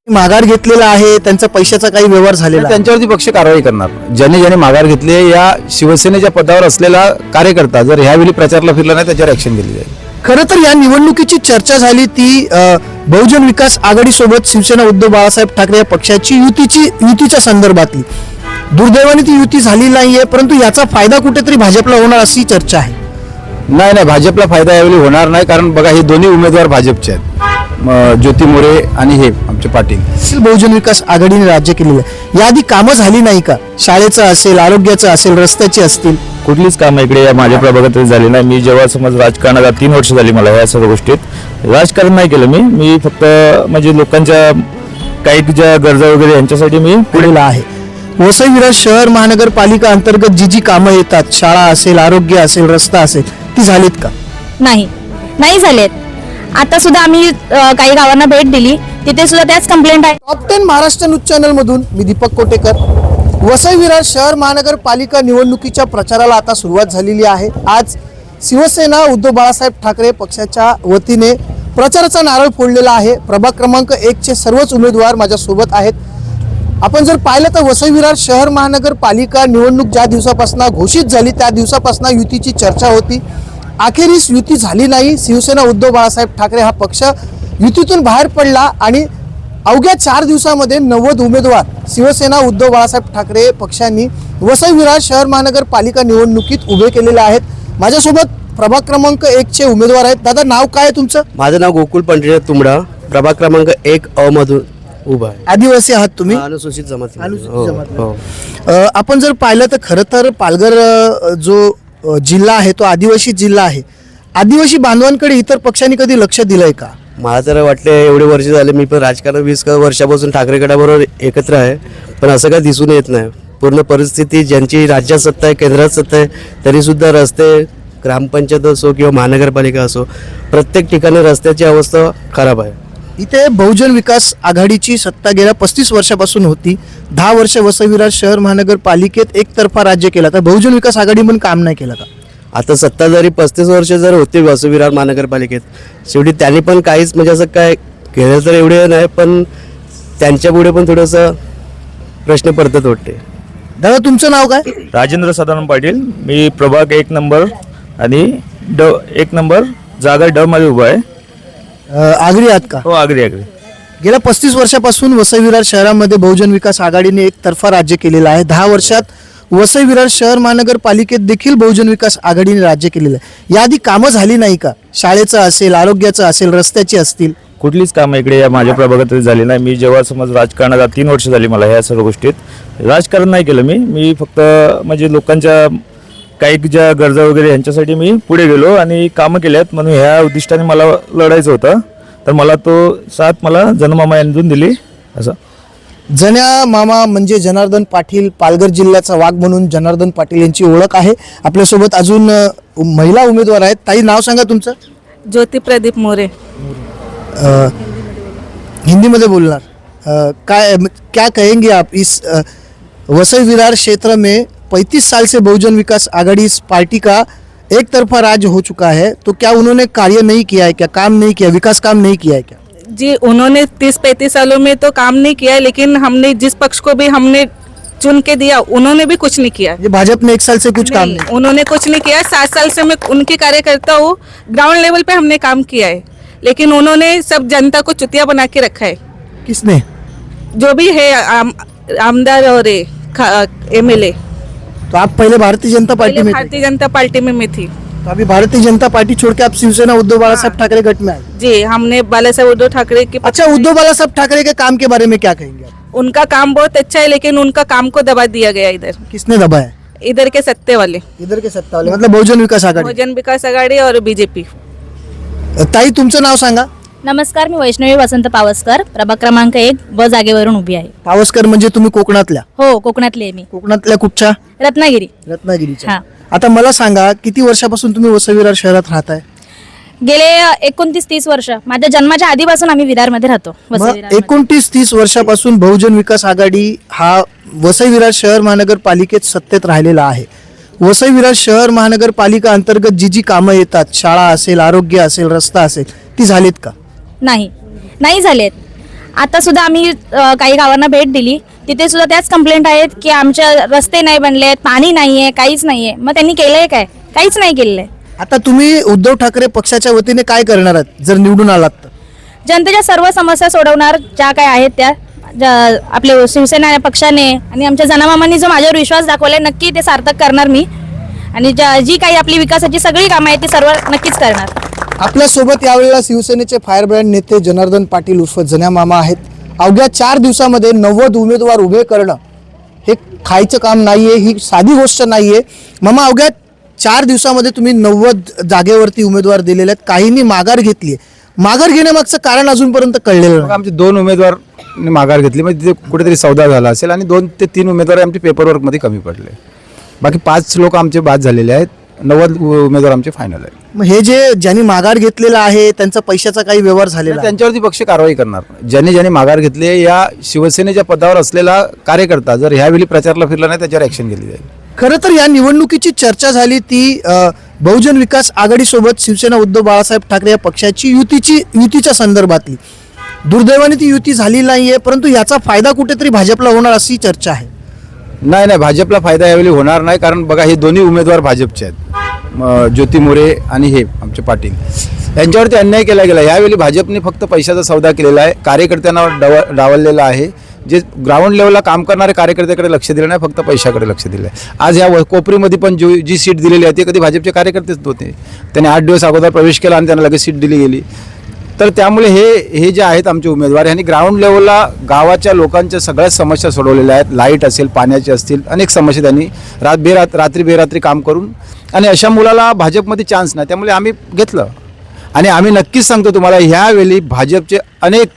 माघार घेतलेला आहे, त्यांचा पैशाचा काही व्यवहार झालेला आहे. त्यांच्यावरती पक्ष कारवाई करणार. ज्याने ज्याने माघार घेतली या शिवसेनेच्या पदावर असलेला कार्यकर्ता जर ह्यावेळी प्रचारला फिरला नाही त्याच्यावर ऍक्शन घेतली जाईल. खरं तर या निवडणुकीची चर्चा झाली ती बहुजन विकास आघाडी सोबत शिवसेना उद्धव बाळासाहेब ठाकरे या पक्षाची युतीच्या संदर्भातली. दुर्दैवाने ती युती झाली नाहीये, परंतु याचा फायदा कुठेतरी भाजपला होणार अशी चर्चा आहे. नाही भाजपला फायदा यावेळी होणार नाही. कारण बघा हे दोन्ही उमेदवार भाजपचे आहेत, ज्योती मोरे आणि हे आमचे पाटील. बहुजन विकास आघाडीने राज्य केलेलं आहे. याआधी कामं झाली नाही का? शाळेचं असेल, आरोग्याचं असेल, रस्त्याची असतील, कुठलीच काम इकडे या माझ्या प्रभागात झाली नाही. मी जेव्हा समज राजकारणात 3 वर्ष झाली मला या सर्व गोष्टीत राजकारण नाही केलं मी फक्त म्हणजे लोकांच्या काही ज्या गरजा वगैरे यांच्यासाठी मी पुढेला आहे. वसई विरार शहर महानगरपालिका अंतर्गत जी कामं येतात, शाळा असेल, आरोग्य असेल, रस्ता असेल, ती झालीत का? नाही झालेत. आता सुद्धा आम्ही काही गावांना भेट दिली, तिथे सुद्धा त्याच कंप्लेंट आहे. टॉप 10 महाराष्ट्र न्यूज चॅनल मधून मी दीपक कोटेकर. वसई विरार शहर महानगरपालिका निवडणुकीच्या प्रचाराला आता सुरुवात झालेली आहे. आज शिवसेना उद्धव बाळासाहेब ठाकरे पक्षाच्या वतीने प्रचाराचा नारळ फोडलेला आहे. प्रभाग क्रमांक 1 चे सर्वच उमेदवार माझ्या सोबत आहेत. आपण जर पाहिलं तर वसई विरार शहर महानगरपालिका निवडणूक ज्या दिवसापासून घोषित झाली त्या दिवसापासून युतीची चर्चा होती. अखेरीस युती झाली नाही. शिवसेना उद्धव बाळासाहेब ठाकरे हा पक्ष युतीतून बाहेर पडला आणि अवघ्या 4 दिवसामध्ये 90 उमेदवार शिवसेना उद्धव बाळासाहेब ठाकरे पक्षांनी वसई विरार शहर महानगरपालिका निवडणुकीत उभे केलेले आहेत. माझ्यासोबत प्रभाग क्रमांक 1 चे उमेदवार आहेत. दादा, नाव काय आहे तुमचं? माझं नाव गोकुळ पंढरीनाथ तुंबडा, प्रभाग क्रमांक 1 अ मधून उभा आहे. आदिवासी आहात तुम्ही? अनुसूचित जमाती. अनुसूचित जमाती. हो. आपण जर पाहिलं तर खरं तर पालघर जो जिल्हा आहे तो आदिवासी जिल्हा आहे. आदिवासी बांधवांकडे इतर पक्षांनी कधी लक्ष दिलंय का? मला तर वाटले एवढे वर्ष झाले मी पण राजकारण 20 वर्षापासून ठाकरे गटाबरोबर एकत्र आहे, पण असं काय दिसून येत नाही. पूर्ण परिस्थिती ज्यांची राज्यात सत्ता आहे, केंद्रात सत्ता आहे, तरीसुद्धा रस्ते, ग्रामपंचायत असो किंवा महानगरपालिका असो, प्रत्येक ठिकाणी रस्त्याची अवस्था खराब आहे. इथे बहुजन विकास आघाडीची सत्ता गेल्या 35 वर्षापासून होती. 10 वर्ष वसई विरार शहर महानगरपालिकेत एकतर्फा राज्य केला, तर बहुजन विकास आघाडी पण काम नाही केलं का? आता सत्ता जरी 35 वर्ष जर होती वसई विरार महानगरपालिकेत, शेवटी त्यांनी पण काहीच म्हणजे असं काय केलं तर एवढे नाही, पण त्यांच्या पुढे पण थोडंसं प्रश्न पडतात वाटते. दादा, तुमचं नाव काय? राजेंद्र सदानंद पाटील. मी प्रभाग 1 नंबर आणि 1 नंबर जागा ड मध्ये उभा आहे. आगरी आहात का? हो, आगरी. गेल्या 35 वर्षापासून वसई विरार शहरामध्ये बहुजन विकास आघाडीने एकतर्फा राज्य केलेलं आहे. 10 वर्षात वसई विरार शहर महानगरपालिकेत देखील बहुजन विकास आघाडीने राज्य केलेलं आहे. याआधी कामं झाली नाही का? शाळेचं असेल, आरोग्याचं असेल, रस्त्याची असतील, कुठलीच काम इकडे या माझ्या प्रभागात झाली नाही. मी जेव्हा समज राजकारणात 3 वर्ष झाली मला या सर्व गोष्टीत राजकारण नाही केलं मी फक्त म्हणजे लोकांच्या काही ज्या गरजा वगैरे यांच्यासाठी मी पुढे गेलो आणि कामं केल्यात. म्हणून ह्या उद्दिष्टाने मला लढायचं होतं, तर मला तो साथ मला जनमामा यांनी दिली. असं जन्या मामा म्हणजे जनार्दन पाटील, पालघर जिल्ह्याचा वाघ म्हणून जनार्दन पाटील यांची ओळख आहे. आपल्यासोबत अजून महिला उमेदवार आहेत. ताई, नाव सांगा तुमचं? ज्योति प्रदीप मोरे. हिंदी में बोलना. क्या कहेंगे आप इस वसई विरार क्षेत्र में 35 साल से बहुजन विकास आघाड़ी इस पार्टी का एक तरफा राज हो चुका है, तो क्या उन्होंने कार्य नहीं किया है, क्या काम नहीं किया, विकास काम नहीं किया है क्या? जी, उन्होंने 30-35 सालों में तो काम नहीं किया, लेकिन हमने जिस पक्ष को भी हमने चुन के दिया उन्होंने भी कुछ नहीं किया. ये भाजपा ने 1 साल से कुछ काम नहीं, उन्होंने कुछ नहीं किया. 7 साल से मैं उनकी कार्यकर्ता हूँ. ग्राउंड लेवल पे हमने काम किया है, लेकिन उन्होंने सब जनता को चुतिया बना के रखा है. किसने? जो भी है आमदार और MLA. तो आप पहले भारतीय जनता पार्टी में थे, भारतीय जनता पार्टी में मैं थी. तो अभी भारतीय जनता पार्टी छोड़ के आप शिवसेना उद्धव बाळासाहेब ठाकरे गट में आए. जी, हमने बाला साहेब उद्धव ठाकरे की. अच्छा, उद्धव बाळासाहेब ठाकरे के काम के बारे में क्या कहेंगे आप? उनका काम बहुत अच्छा है, लेकिन उनका काम को दबा दिया गया इधर. किसने दबाया? इधर के सत्ते वाले, इधर के सत्ता वाले, मतलब बहुजन विकास आघाड़ी. बहुजन विकास आघाडी और बीजेपी. ताई, तुमचं नाव सांगा? नमस्कार, मी वैष्णवी वसंत पावसकर, प्रभाग क्रमांक 1 ब जागेवरून उभी आहे. पावसकर म्हणजे तुम्ही कोकणातल्या? हो, कोकणातली आहे मी. कोकणातल्या कुठच्या? रत्नागिरी. रत्नागिरीच्या. हा. आता मला सांगा, किती वर्षापासून तुम्ही वसई विरार शहरात राहताय? गेले 29-30 वर्ष, माझ्या जन्माच्या आधीपासून आम्ही विरारमध्ये राहतो. वसई विरारमध्ये. 29-30 वर्षापासून बहुजन विकास आघाडी हा वसई विरार शहर महानगरपालिकेत सत्तेत राहिलेला आहे. वसई विरार शहर महानगरपालिका अंतर्गत जी कामं येतात, शाळा असेल, आरोग्य असेल, रस्ता असेल, ती झालीत का? नाही झालेत. आता सुद्धा आम्ही काही गावांना भेट दिली, तिथे सुद्धा त्याच कंप्लेंट आहेत की आमच्या रस्ते नाही बनले, पाणी नाहीये, काहीच नाहीये. मग त्यांनी केलंय काय? काहीच नाही केलंय. आता तुम्ही उद्धव ठाकरे पक्षाच्या वतीने काय करणार आहात जर निवडून आलात तर? जनतेच्या सर्व समस्या सोडवणार ज्या काय आहेत त्या. आपले शिवसेना पक्षाने आणि आमच्या जनामामांनी जो माझ्यावर विश्वास दाखवलाय, नक्की ते सार्थक करणार मी. आणि जी काही आपली विकासाची सगळी कामं आहेत ती सर्व नक्कीच करणार. आपल्यासोबत यावेळेला शिवसेनेचे फायर ब्रँड नेते जनार्दन पाटील उर्फ जन्या मामा आहेत. अवघ्या 4 दिवसामध्ये 90 उमेदवार उभे करणं हे खायचं काम नाहीये, ही साधी गोष्ट नाहीये. मामा, अवघ्या 4 दिवसामध्ये तुम्ही 90 जागेवरती उमेदवार दिलेले आहेत. काहींनी माघार घेतली आहे. माघार घेण्यामागचं कारण अजूनपर्यंत कळलेलं नाही. आमचे 2 उमेदवार माघार घेतली, म्हणजे तिथे कुठेतरी सौदा झाला असेल आणि 2 ते 3 उमेदवार आमचे पेपरवर्कमध्ये कमी पडले. बाकी 5 लोक आमचे बाद झालेले आहेत. 90 उमेदवार आमचे फायनल आहेत. मग हे ज्यांनी माघार घेतलेला आहे त्यांचा पैशाचा काही व्यवहार झालेला आहे? त्यांच्यावरती पक्ष कारवाई करणार. ज्यांनी माघार घेतली, या शिवसेनेच्या पदावर असलेला कार्यकर्ता जर ह्यावेळी प्रचारला फिरला नाही, त्याच्यावर ऍक्शन घेतली जाईल. खरं तर या निवडणुकीची चर्चा झाली ती बहुजन विकास आघाडीसोबत शिवसेना उद्धव बाळासाहेब ठाकरे या पक्षाची युतीच्या संदर्भातली. दुर्दैवाने ती युती झाली नाहीये, परंतु याचा फायदा कुठेतरी भाजपला होणार अशी चर्चा आहे. नाही, भाजपला फायदा यावेळी होणार नाही. कारण बघा, हे दोन्ही उमेदवार भाजपचे आहेत. ज्योती मोरे आणि हे आमचे पाटील, यांच्यावरती अन्याय केला गेला. यावेळी भाजपने फक्त पैशाचा सौदा केलेला आहे, कार्यकर्त्यांना डावललेला आहे. जे ग्राउंड लेवलला काम करणारे कार्यकर्त्याकडे लक्ष दिलं नाही, फक्त पैशाकडे लक्ष दिलं आहे. आज ह्या कोपरीमध्ये पण जी सीट दिलेली आहे ती कधी भाजपचे कार्यकर्तेच होते. त्यांनी 8 दिवस अगोदर प्रवेश केला आणि त्यांना लगेच सीट दिली गेली. तर त्यामुळे हे जे आहेत आमचे उमेदवार, यांनी ग्राउंड लेवलला गावाच्या लोकांच्या सगळ्याच समस्या सोडवलेल्या आहेत. लाईट असेल, पाण्याची असतील, अनेक समस्या त्यांनी रात्री बेरात्री काम करून, आणि अशा मुलाला भाजपमध्ये चान्स नाही, त्यामुळे आम्ही घेतलं. आणि आम्ही नक्कीच सांगतो तुम्हाला, ह्यावेळी भाजपचे अनेक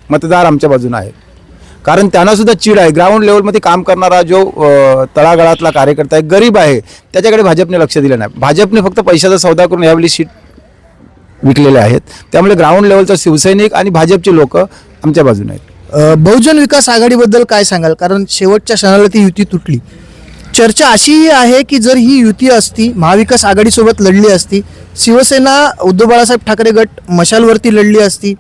मतदार आमच्या बाजूने आहेत. कारण त्यांनासुद्धा चीड आहे. ग्राउंड लेवलमध्ये काम करणारा जो तळागाळातला कार्यकर्ता आहे, गरीब आहे, त्याच्याकडे भाजपने लक्ष दिलं नाही. भाजपने फक्त पैशाचा सौदा करून यावेळी सीट विकलेले आहेत. त्यामुळे ग्राउंड लेवलचा शिवसैनिक आणि भाजपचे लोक आमच्या बाजूने आहेत. बहुजन विकास आघाडीबद्दल काय सांगाल? कारण शेवटच्या क्षणाला ती युती तुटली. चर्चा अशी आहे की जर ही युती असती, महाविकास आघाडीसोबत लढली असती, शिवसेना उद्धव बाळासाहेब ठाकरे गट मशालवरती लढली असती,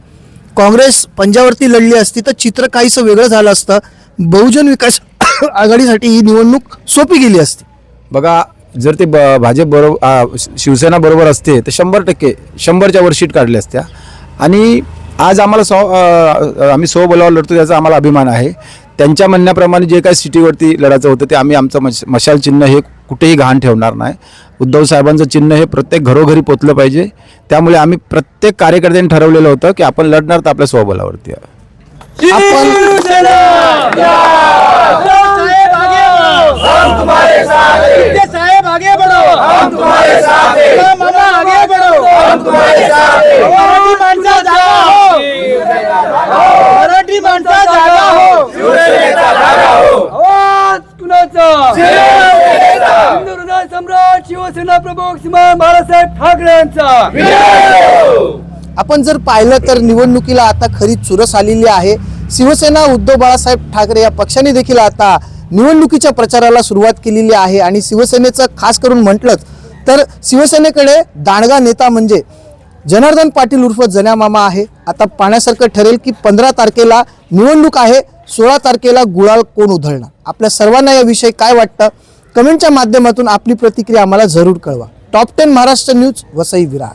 काँग्रेस पंजावरती लढली असती, तर चित्र काहीसं वेगळं झालं असतं. बहुजन विकास आघाडीसाठी ही निवडणूक सोपी गेली असती. बघा, जर ते भाजप बरोबर शिवसेना बरोबर असते तर 100% 100च्या वर सीट काढल्या असत्या. आणि आज आम्हाला आम्ही स्वबलावर लढतो, त्याचा आम्हाला अभिमान आहे. त्यांच्या म्हणण्याप्रमाणे जे काही सिटीवरती लढायचं होतं ते आम्ही आमचं मशाल चिन्ह हे कुठेही घाण ठेवणार नाही. उद्धव साहेबांचं चिन्ह हे प्रत्येक घरोघरी पोचलं पाहिजे. त्यामुळे आम्ही प्रत्येक कार्यकर्त्यांनी ठरवलेलं होतं की आपण लढणार तर आपल्या स्वबलावरती. सम्राट शिवसेना प्रमुख श्रीमान बाळासाहेब ठाकरे यांचा. आपण जर पाहिलं तर निवडणुकीला आता खरी चुरस आलेली आहे. शिवसेना उद्धव बाळासाहेब ठाकरे या पक्षाने देखील आता निवडणुकीच्या प्रचाराला सुरुवात केलेली आहे. आणि शिवसेनेचं खास करून म्हटलं तर शिवसेनेकडे दांडगा नेता म्हणजे जनार्दन पाटील उर्फ जन्या मामा आहे. आता पाहण्यासारखं ठरेल की 15 तारखेला निवडणूक आहे, 16 तारखेला गुलाल कोण उधळणार. आपल्या सर्वांना याविषयी काय वाटतं, कमेंटच्या माध्यमातून आपली प्रतिक्रिया आम्हाला जरूर कळवा. Top 10 Maharashtra news, Vasai Virar.